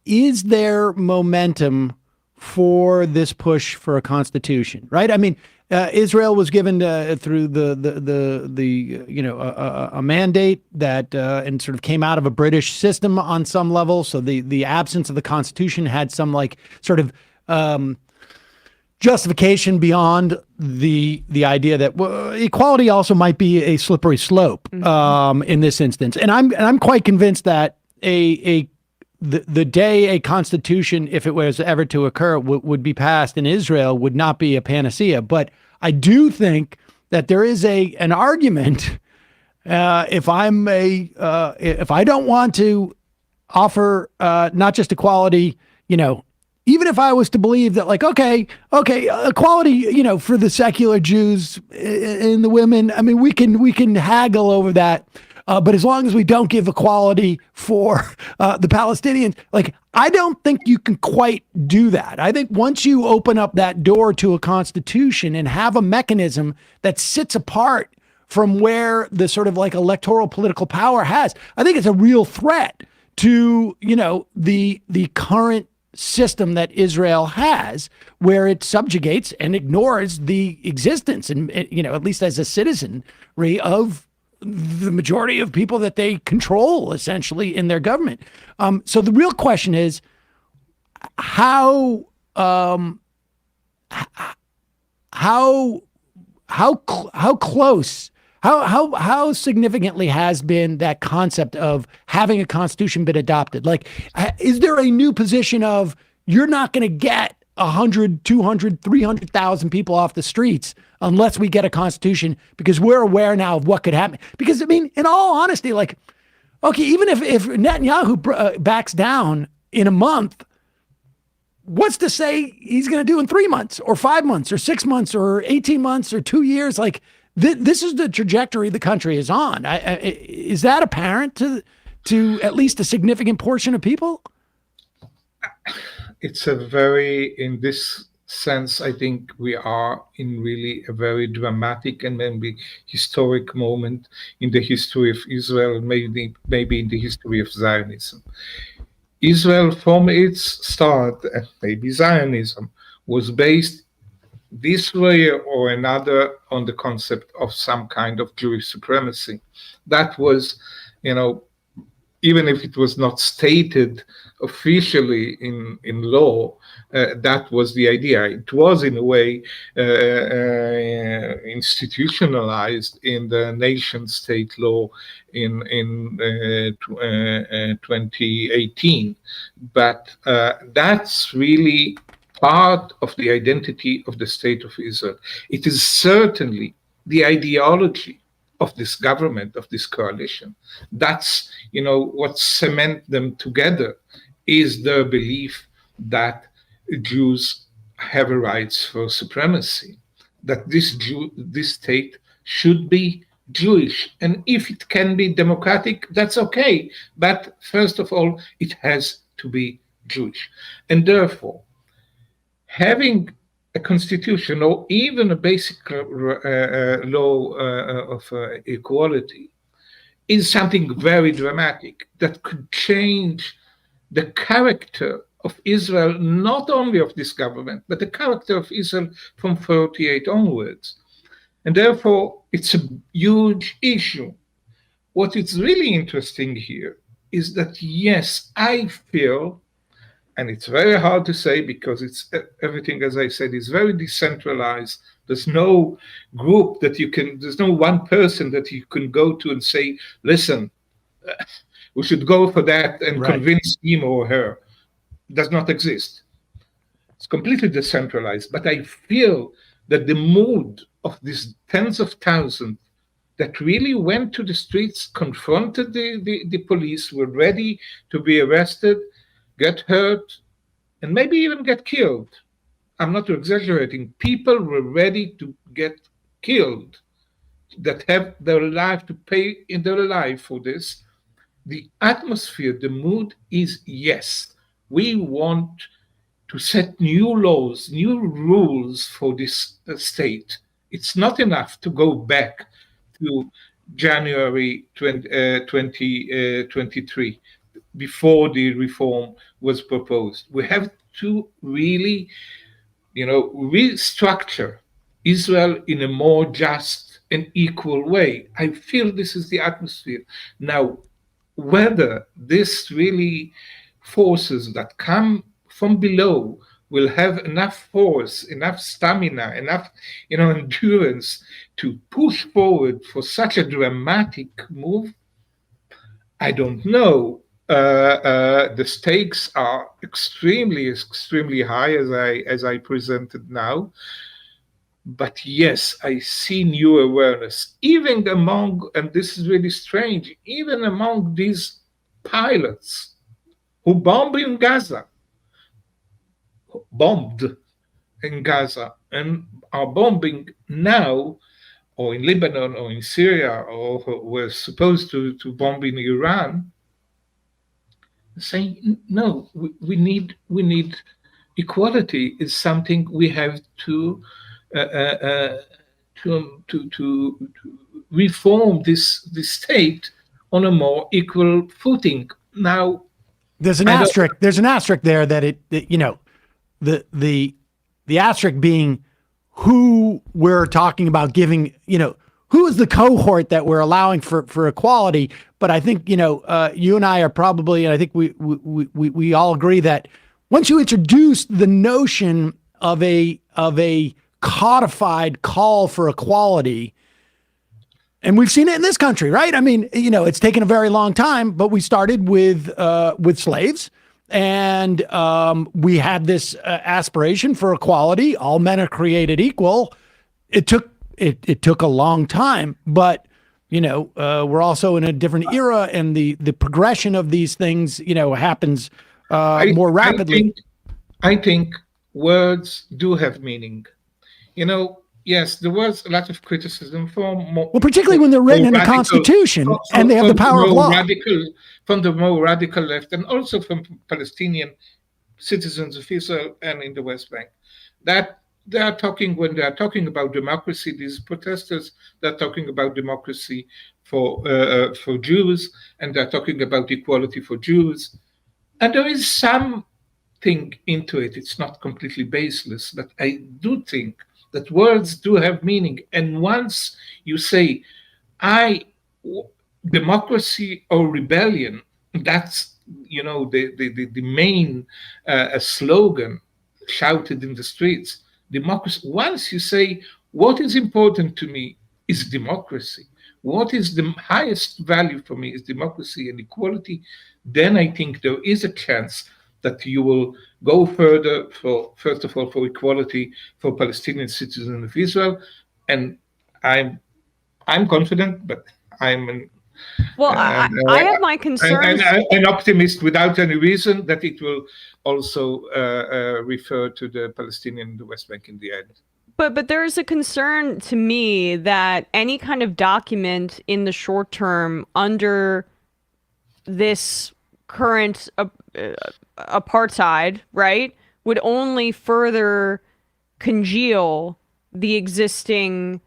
is there momentum for this push for a constitution? Right? I mean, Israel was given through the a mandate that and sort of came out of a British system on some level. So the absence of the constitution had some like sort of justification beyond the idea that equality also might be a slippery slope in this instance. And I'm quite convinced that the day a constitution, if it was ever to occur, would be passed in Israel would not be a panacea. But I do think that there is an argument if I don't want to offer not just equality, even if I was to believe that, like, okay, equality, for the secular Jews and the women, I mean, we can haggle over that. But as long as we don't give equality for the Palestinians, like, I don't think you can quite do that. I think once you open up that door to a constitution and have a mechanism that sits apart from where the sort of like electoral political power has, I think it's a real threat to, the current system that Israel has, where it subjugates and ignores the existence and, at least as a citizenry of the majority of people that they control essentially in their government. So the real question is how close, how significantly has been that concept of having a constitution been adopted? Like, is there a new position of you're not going to get 100, 200, 300,000 people off the streets unless we get a constitution, because we're aware now of what could happen? Because, I mean, in all honesty, like, okay, even if Netanyahu backs down in a month, what's to say he's going to do in 3 months or 5 months or 6 months or 18 months or 2 years? Like, this is the trajectory the country is on. Is that apparent to at least a significant portion of people? It's in this sense, I think we are in really a very dramatic and maybe historic moment in the history of Israel, maybe in the history of Zionism. Israel, from its start, and maybe Zionism, was based this way or another on the concept of some kind of Jewish supremacy. That was, even if it was not stated officially in law, that was the idea. It was, in a way, institutionalized in the nation-state law in 2018. But that's really part of the identity of the State of Israel. It is certainly the ideology of this government, of this coalition. That's, what cement them together is their belief that Jews have a rights for supremacy, that this state should be Jewish. And if it can be democratic, that's okay. But first of all, it has to be Jewish. And therefore, having a constitution or even a basic law of equality is something very dramatic that could change the character of Israel, not only of this government, but the character of Israel from 48 onwards. And therefore, it's a huge issue. What is really interesting here is that, yes, I feel, and it's very hard to say because it's everything, as I said, is very decentralized. There's no group there's no one person that you can go to and say, listen, we should go for that and convince him or her. It does not exist. It's completely decentralized. But I feel that the mood of these tens of thousands that really went to the streets, confronted the police, were ready to be arrested, get hurt, and maybe even get killed. I'm not exaggerating. People were ready to get killed, that have their life to pay in their life for this. The atmosphere, the mood is, yes, we want to set new laws, new rules for this state. It's not enough to go back to January 2023. before the reform was proposed. We have to really, restructure Israel in a more just and equal way. I feel this is the atmosphere. Now, whether this really forces that come from below will have enough force, enough stamina, enough endurance to push forward for such a dramatic move, I don't know. The stakes are extremely, extremely high, as I presented now. But yes, I see new awareness, even among, and this is really strange, even among these pilots who bombed in Gaza, and are bombing now, or in Lebanon, or in Syria, or were supposed to bomb in Iran, saying no, we need equality is something we have to to reform this state on a more equal footing. Now, there's an asterisk. There's an asterisk there that the asterisk being who we're talking about giving, who is the cohort that we're allowing for equality. But I think, you and I are probably, and I think we all agree that once you introduce the notion of a codified call for equality, and we've seen it in this country, right? I mean, it's taken a very long time, but we started with slaves, and we had this aspiration for equality. All men are created equal. It took a long time, but we're also in a different era, and the progression of these things, happens more rapidly. I think words do have meaning. Yes, there was a lot of criticism particularly when they're written in the Constitution and they have the power of law. From the more radical left, and also from Palestinian citizens of Israel and in the West Bank, that they are talking, when they are talking about democracy, these protesters, they're talking about democracy for Jews, and they're talking about equality for Jews. And there is something into it. It's not completely baseless, but I do think that words do have meaning. And once you say, democracy or rebellion, that's, the main slogan shouted in the streets, democracy. Once you say, what is important to me is democracy, what is the highest value for me is democracy and equality, then I think there is a chance that you will go further first of all, for equality for Palestinian citizens of Israel. And I'm confident, but I'm I have my concerns. An optimist without any reason that it will also refer to the Palestinian and the West Bank in the end. But there's a concern to me that any kind of document in the short term under this current apartheid, right, would only further congeal the existing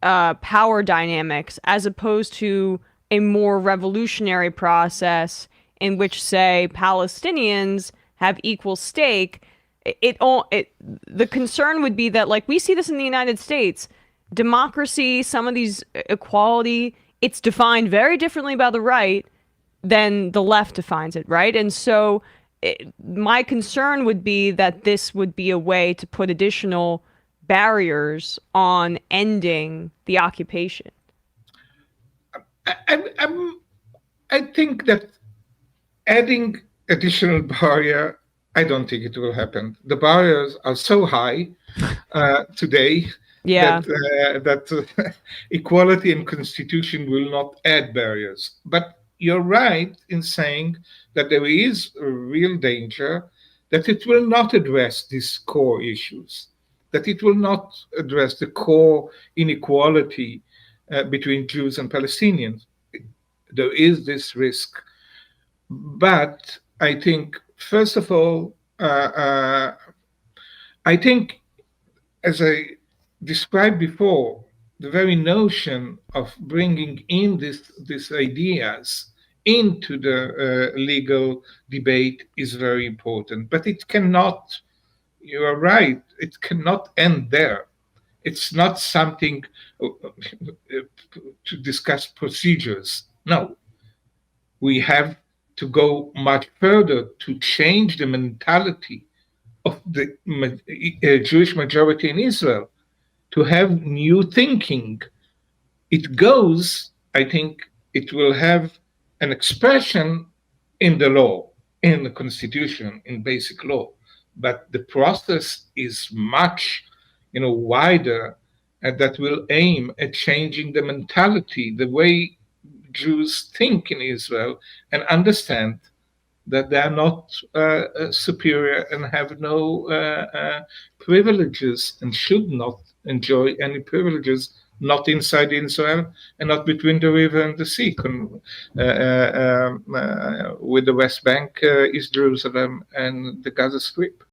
power dynamics, as opposed to a more revolutionary process in which, say, Palestinians have equal stake. The concern would be that, like, we see this in the United States, democracy, some of these equality, it's defined very differently by the right than the left defines it, right? And so my concern would be that this would be a way to put additional barriers on ending the occupation. I think that adding additional barrier, I don't think it will happen. The barriers are so high today that equality and constitution will not add barriers. But you're right in saying that there is a real danger that it will not address these core issues, that it will not address the core inequality between Jews and Palestinians. There is this risk. But I think, first of all, I think, as I described before, the very notion of bringing in these ideas into the legal debate is very important. But it cannot, you are right, it cannot end there. It's not something to discuss procedures. No, we have to go much further to change the mentality of the Jewish majority in Israel, to have new thinking. It goes, I think it will have an expression in the law, in the constitution, in basic law. But the process is much, wider, and that will aim at changing the mentality, the way Jews think in Israel, and understand that they are not superior and have no privileges and should not enjoy any privileges, not inside Israel and not between the river and the sea. With the West Bank, East Jerusalem, and the Gaza Strip.